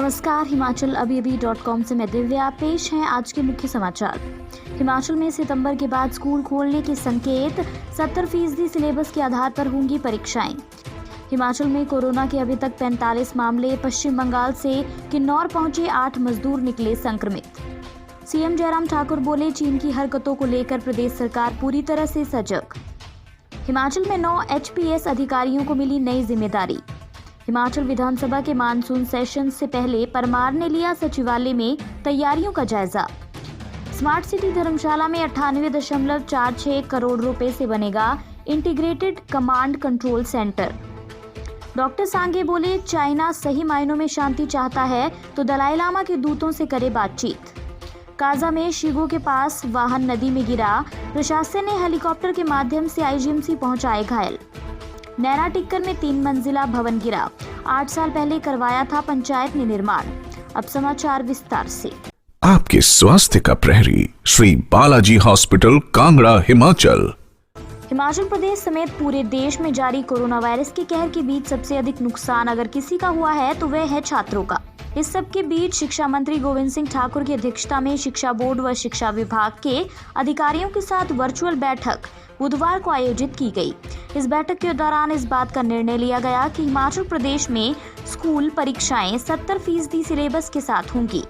नमस्कार, हिमाचल अभी.com से मैं दिव्या। पेश हैं आज के मुख्य समाचार। हिमाचल में सितंबर के बाद स्कूल खोलने के संकेत, 70% सिलेबस के आधार पर होंगी परीक्षाएं। हिमाचल में कोरोना के अभी तक 45 मामले। पश्चिम बंगाल से किन्नौर पहुंचे 8 मजदूर निकले संक्रमित। सीएम जयराम ठाकुर बोले, चीन की हरकतों को लेकर प्रदेश सरकार पूरी तरह से सजग। हिमाचल में 9 HPS अधिकारियों को मिली नई जिम्मेदारी। हिमाचल विधानसभा के मानसून सेशन से पहले परमार ने लिया सचिवालय में तैयारियों का जायजा। स्मार्ट सिटी धर्मशाला में 98.46 करोड़ रुपए से बनेगा integrated command control centre. Doctor Sange बोले, चाइना सही मायनों में शांति चाहता है तो दलाई लामा के दूतों से करे बातचीत। काजा में शिगो के पास वाहन नदी में गिरा, प्रशासन ने हेलीकॉप्टर के माध्यम से IGMC पहुंचाए घायल। नैना टिक्कर में 3 मंजिला भवन गिरा, 8 साल पहले करवाया था पंचायत ने निर्माण। अब समाचार विस्तार से। आपके स्वास्थ्य का प्रहरी श्री बालाजी हॉस्पिटल, कांगड़ा, हिमाचल। हिमाचल प्रदेश समेत पूरे देश में जारी कोरोना वायरस के कहर के बीच सबसे अधिक नुकसान अगर किसी का हुआ है तो वह है छात्रों का। इस सब के बीच शिक्षा मंत्री गोविंद सिंह ठाकुर की अध्यक्षता में शिक्षा बोर्ड व शिक्षा विभाग के अधिकारियों के साथ वर्चुअल बैठक बुधवार को आयोजित की गई। इस बैठक के दौरान इस बात का निर्णय लिया गया कि हिमाचल प्रदेश में स्कूल परीक्षाएं 70% सिलेबस के साथ होंगी।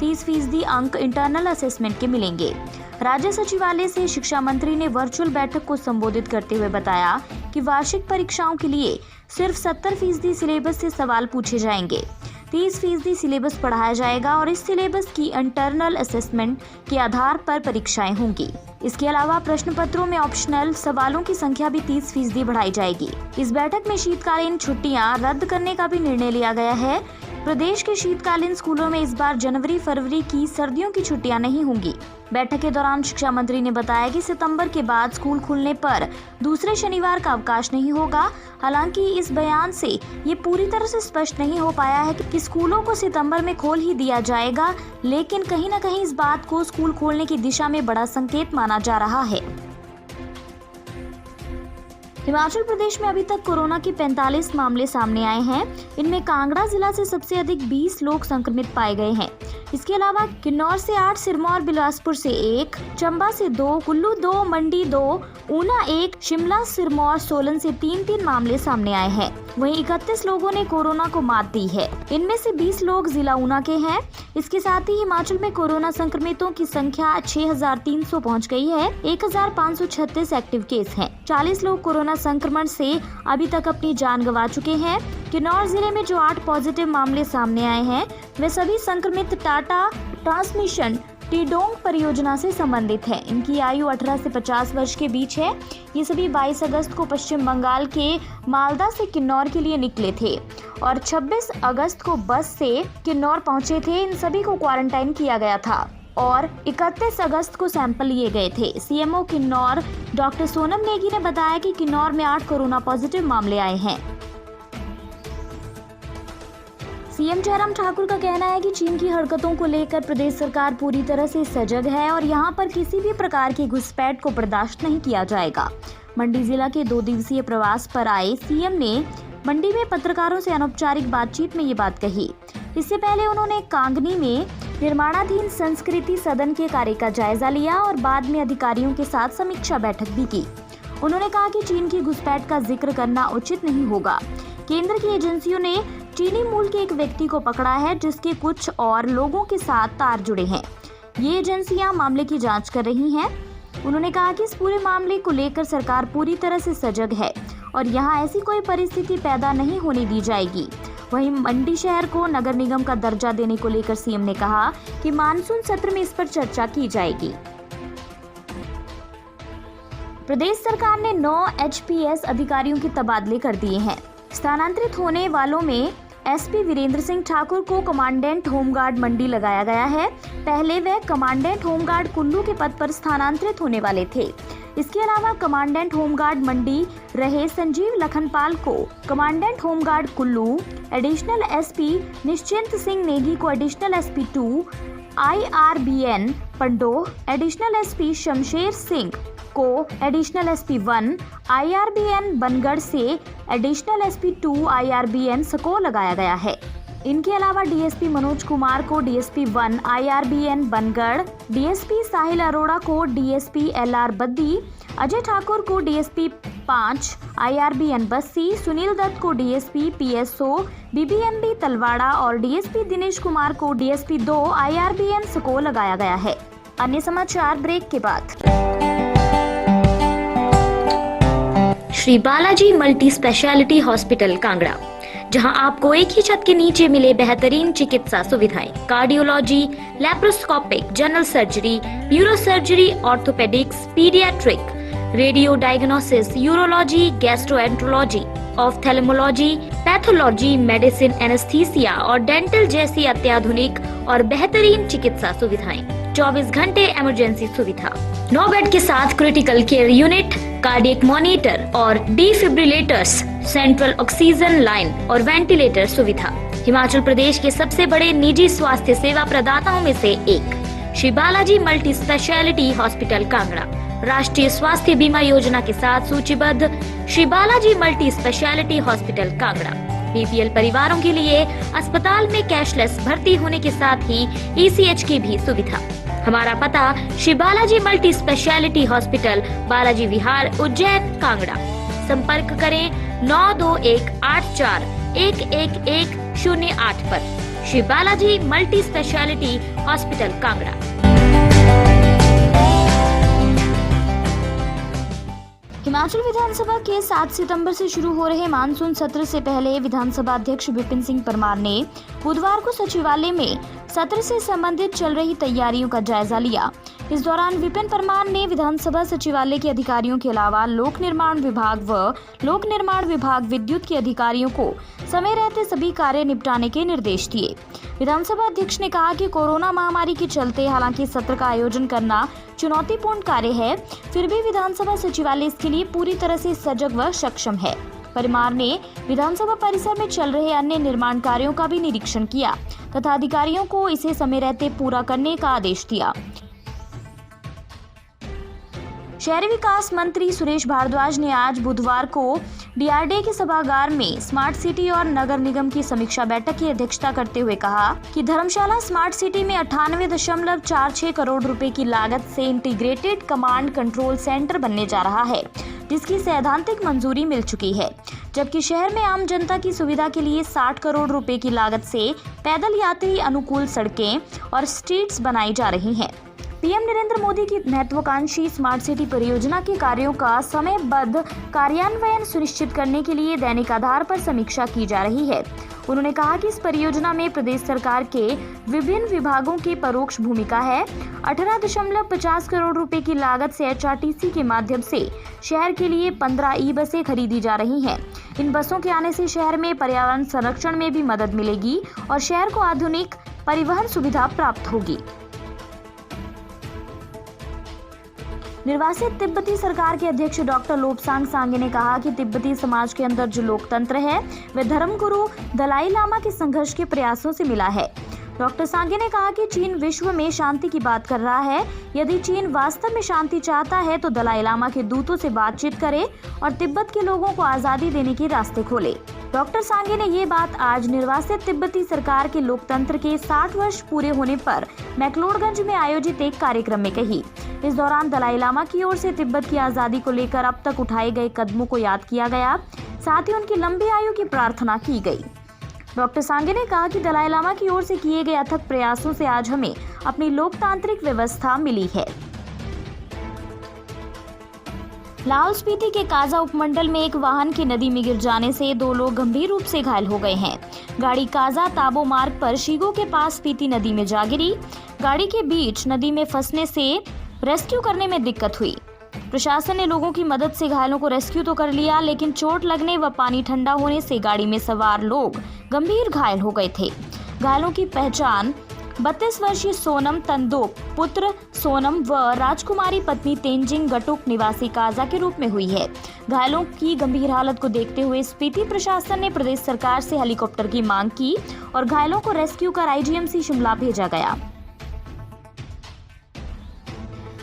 30% अंक इंटरनल असेसमेंट के मिलेंगे। राज्य सचिवालय से शिक्षा मंत्री ने वर्चुअल बैठक को संबोधित करते हुए बताया कि वार्षिक परीक्षाओं के लिए सिर्फ 70% सिलेबस से सवाल पूछे जाएंगे। 30% सिलेबस पढ़ाया जाएगा और इस सिलेबस की इंटरनल असेसमेंट के आधार पर परीक्षाएं होंगी। इसके अलावा प्रश्न पत्रों में ऑप्शनल सवालों की संख्या भी 30% बढ़ाई जाएगी। इस बैठक में शीतकालीन छुट्टियां रद्द करने का भी निर्णय लिया गया है। प्रदेश के शीतकालीन स्कूलों में इस बार जनवरी-फरवरी की सर्दियों की छुट्टियां नहीं होंगी। बैठक के दौरान शिक्षा मंत्री ने बताया कि सितंबर के बाद स्कूल खुलने पर दूसरे शनिवार का अवकाश नहीं होगा। हालांकि इस बयान से ये पूरी तरह से स्पष्ट नहीं हो पाया है कि स्कूलों को सितंबर में खोल ही दिया जाएगा, लेकिन कहीं न कहीं इस बात को स्कूल खोलने की दिशा में बड़ा संकेत माना जा रहा है। हिमाचल प्रदेश में अभी तक कोरोना के 45 मामले सामने आए हैं। इनमें कांगड़ा जिला से सबसे अधिक 20 लोग संक्रमित पाए गए हैं। इसके अलावा किन्नौर से 8, सिरमौर बिलासपुर से 1, चंबा से 2, कुल्लू 2, मंडी 2, ऊना 1, शिमला, सिरमौर, सोलन से 3 मामले सामने आए हैं। वहीं 31 लोगों ने कोरोना को मात दी है। इनमें से 20 लोग जिला ऊना के हैं। इसके साथ ही हिमाचल में कोरोना संक्रमितों की संख्या 6300 पहुंच गई है। 1536 एक्टिव केस हैं। 40 लोग कोरोना संक्रमण से अभी तक अपनी जान गंवा चुके हैं। किन्नौर जिले में जो 8 पॉजिटिव मामले सामने आए हैं वे सभी संक्रमित टाटा ट्रांसमिशन टीडोंग परियोजना से संबंधित हैं। इनकी आयु 18 से 50 वर्ष के बीच है। ये सभी 22 अगस्त को पश्चिम बंगाल के मालदा से किन्नौर के लिए निकले थे और 26 अगस्त को बस से किन्नौर पहुंचे थे। इन सभी को क्वारंटाइन किया गया था और 31 अगस्त को सैंपल लिए गए थे। सीएमओ किन्नौर डॉक्टर सोनम नेगी ने बताया कि किन्नौर में 8 कोरोना पॉजिटिव मामले आए हैं। सीएम जयराम ठाकुर का कहना है कि चीन की हरकतों को लेकर प्रदेश सरकार पूरी तरह से सजग है और यहां पर किसी भी प्रकार की घुसपैठ को बर्दाश्त नहीं किया जाएगा। मंडी जिला के 2 दिवसीय प्रवास पर आए सीएम ने मंडी में पत्रकारों से अनौपचारिक बातचीत में ये बात कही। इससे पहले उन्होंने कांगनी में निर्माणाधीन संस्कृति सदन के कार्य का जायजा लिया और बाद में अधिकारियों के साथ समीक्षा बैठक भी की। उन्होंने कहा कि चीन की घुसपैठ का जिक्र करना उचित नहीं होगा। केंद्र की एजेंसियों ने चीनी मूल के एक व्यक्ति को पकड़ा है जिसके कुछ और लोगों के साथ तार जुड़े हैं। ये एजेंसियां मामले की जांच कर रही हैं। उन्होंने कहा कि इस पूरे मामले को लेकर सरकार पूरी तरह से सजग है और यहां ऐसी कोई परिस्थिति पैदा नहीं होने दी जाएगी। वहीं मंडी शहर को नगर निगम का दर्जा देने को लेकर सीएम ने कहा कि मानसून सत्र में इस पर चर्चा की जाएगी। प्रदेश सरकार ने 9 HPS अधिकारियों के तबादले कर दिए हैं। स्थानांतरित होने वालों में SP वीरेंद्र सिंह ठाकुर को कमांडेंट होमगार्ड मंडी लगाया गया है। पहले वे कमांडेंट होमगार्ड कुल्लू के पद पर स्थानांतरित होने वाले थे। इसके अलावा कमांडेंट होमगार्ड मंडी रहे संजीव लखनपाल को commandant home guard Kullu, additional SP निश्चिंत सिंह नेगी को additional SP 2, IRBN Pandoh, additional SP Shamsher Singh को एडिशनल SP 1, IRBN बनगढ़ से एडिशनल SP 2 IRBN सको लगाया गया है। इनके अलावा डीएसपी मनोज कुमार को डीएसपी 1 IRBN बनगढ़, डीएसपी साहिल अरोड़ा को डीएसपी LR बद्दी, अजय ठाकुर को डीएसपी 5 IRBN बस्सी, सुनील दत्त को डीएसपी PSO BBMB तलवाड़ा और डीएसपी दिनेश कुमार को डीएसपी 2 IRBN सको लगाया गया है। अन्य समाचार ब्रेक के बाद। Shri Balaji multi speciality hospital Kangra, जहां आपको एक ही छत के नीचे मिले बेहतरीन चिकित्सा सुविधाएं, cardiology, laparoscopic, general surgery, neuro surgery, orthopaedics, paediatric, radio diagnosis, urology, gastroenterology, ophthalmology, pathology, medicine, anaesthesia और डेंटल जैसी अत्याधुनिक और बेहतरीन चिकित्सा सुविधाएं, 24 घंटे इमरजेंसी सुविधा, 9 बेड के साथ critical care unit, cardiac monitor और डिफिब्रिलेटर्स, सेंट्रल ऑक्सीजन लाइन और वेंटिलेटर सुविधा। हिमाचल प्रदेश के सबसे बड़े निजी स्वास्थ्य सेवा प्रदाताओं में से एक Shri Balaji multi speciality hospital Kangra राष्ट्रीय स्वास्थ्य बीमा योजना के साथ सूचीबद्ध Shri Balaji multi speciality hospital Kangra BPL परिवारों के लिए अस्पताल में कैशलेस भर्ती होने के साथ ही ECH की भी सुविधा। हमारा पता Shri Balaji multi speciality hospital, Balaji Vihar, Ujjain, Kangra. संपर्क करें 9218411108 पर। Shri Balaji multi speciality hospital Kangra. Himachal विधानसभा के 7 सितंबर से शुरू हो रहे मानसून सत्र से पहले विधानसभा अध्यक्ष विपिन सिंह परमार ने बुधवार को सचिवालय में सत्र से संबंधित चल रही तैयारियों का जायजा लिया। इस दौरान विपिन परमार ने विधानसभा सचिवालय के अधिकारियों के अलावा लोक निर्माण विभाग विद्युत के अधिकारियों को समय रहते सभी कार्य निपटाने के निर्देश दिए। विधानसभा अध्यक्ष ने कहा कि कोरोना महामारी के चलते हालांकि सत्र का आयोजन करना चुनौतीपूर्ण कार्य है, फिर भी विधानसभा सचिवालय इसके लिए पूरी तरह से सजग व सक्षम है। परमार ने विधानसभा परिसर में चल रहे अन्य निर्माण कार्यों का भी निरीक्षण किया तथा अधिकारियों को इसे समय रहते पूरा करने का आदेश दिया। शहरी विकास मंत्री सुरेश भारद्वाज ने आज बुधवार को DRDA के सभागार में स्मार्ट सिटी और नगर निगम की समीक्षा बैठक की अध्यक्षता करते हुए कहा कि धर्मशाला स्मार्ट सिटी में 98.46 करोड़ रुपए की लागत से इंटीग्रेटेड कमांड कंट्रोल सेंटर बनने जा रहा है, जिसकी सैद्धांतिक मंजूरी मिल चुकी है। जबकि शहर में आम जनता की सुविधा के लिए 60 करोड़ रुपए की लागत से पैदल यात्री अनुकूल सड़कें और स्ट्रीट्स बनाई जा रही हैं। पीएम नरेंद्र मोदी की महत्वाकांक्षी स्मार्ट सिटी परियोजना के कार्यों का समयबद्ध कार्यान्वयन सुनिश्चित करने के लिए दैनिक आधार पर समीक्षा की जा रही है। उन्होंने कहा कि इस परियोजना में प्रदेश सरकार के विभिन्न विभागों की परोक्ष भूमिका है। 18.50 करोड़ रुपए की लागत से HRTC के माध्यम से शहर के लिए 15 ई-बसें खरीदी जा रही हैं। इन बसों के आने से शहर में पर्यावरण संरक्षण में भी मदद मिलेगी और शहर को आधुनिक परिवहन सुविधा प्राप्त होगी। निर्वासित तिब्बती सरकार के अध्यक्ष डॉक्टर लोब्सांग सांगे ने कहा कि तिब्बती समाज के अंदर जो लोकतंत्र है वह धर्मगुरु दलाई लामा के संघर्ष के प्रयासों से मिला है। डॉक्टर सांगे ने कहा कि चीन विश्व में शांति की बात कर रहा है। यदि चीन वास्तव में शांति चाहता है तो दलाई लामा के दूतों से बातचीत करे और तिब्बत के लोगों को आजादी देने के रास्ते खोले। डॉक्टर सांगे ने ये बात आज निर्वासित तिब्बती सरकार के लोकतंत्र के 60 वर्ष पूरे होने पर मैक्लोडगंज में आयोजित एक कार्यक्रम में कही। इस दौरान दलाई लामा की ओर से तिब्बत की आजादी को लेकर अब तक उठाए गए कदमों को याद किया गया, साथ ही उनकी लंबी आयु की प्रार्थना की गई। डॉक्टर सांगे ने कहा कि दलाई लामा की ओर से किए गए अथक प्रयासों से आज हमें अपनी लोकतांत्रिक व्यवस्था मिली है। लाहौल स्पीति के काजा उपमंडल में एक वाहन के नदी में गिर जाने से 2 लोग गंभीर रूप से घायल हो गए हैं। गाड़ी काजा ताबो मार्ग पर शीगो के पास स्पीति नदी में जा गिरी। गाड़ी के बीच नदी में फंसने से रेस्क्यू करने में दिक्कत हुई। प्रशासन ने लोगों की मदद से घायलों को रेस्क्यू तो कर लिया, लेकिन चोट लगने व पानी ठंडा होने से गाड़ी में सवार लोग गंभीर घायल हो गए थे। घायलों की पहचान 32 वर्षीय सोनम तंदोप पुत्र सोनम व राजकुमारी पत्नी तेंजिंग गटुक निवासी काजा के रूप में हुई है। घायलों की गंभीर हालत को देखते हुए स्पीति प्रशासन ने प्रदेश सरकार से हेलीकॉप्टर की मांग की और घायलों को रेस्क्यू कर IGMC शिमला भेजा गया।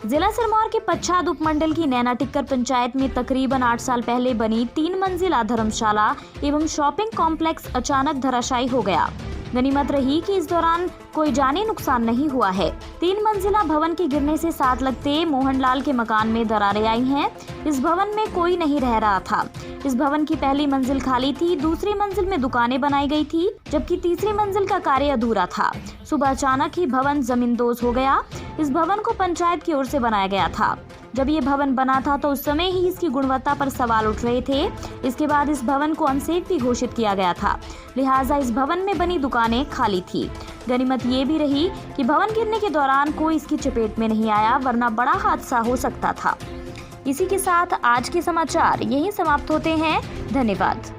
जिला सिरमौर के पच्छाद उपमंडल की नैना टिक्कर पंचायत में तकरीबन 8 साल पहले बनी 3 मंजिला धर्मशाला एवं शॉपिंग कॉम्प्लेक्स अचानक धराशायी हो गया। गनीमत रही कि इस दौरान कोई जानी नुकसान नहीं हुआ है। 3 मंजिला भवन के गिरने से साथ लगते मोहनलाल के मकान में दरारें आई हैं। इस भवन में कोई नहीं रह रहा था। इस भवन की पहली मंजिल खाली थी, दूसरी मंजिल में दुकानें बनाई गई थी, जबकि तीसरी मंजिल का कार्य अधूरा था। सुबह अचानक ही भवन जमींदोज हो गया। इस भवन को पंचायत की ओर से बनाया गया था। जब ये भवन बना था तो उस समय ही इसकी गुणवत्ता पर सवाल उठ रहे थे। इसके बाद इस भवन को अनसेफ भी घोषित किया गया था, लिहाजा इस भवन में बनी दुकानें खाली थी। गनीमत ये भी रही कि भवन गिरने के दौरान कोई इसकी चपेट में नहीं आया, वरना बड़ा हादसा हो सकता था। इसी के साथ आज के समाचार यहीं समाप्त होते हैं। धन्यवाद।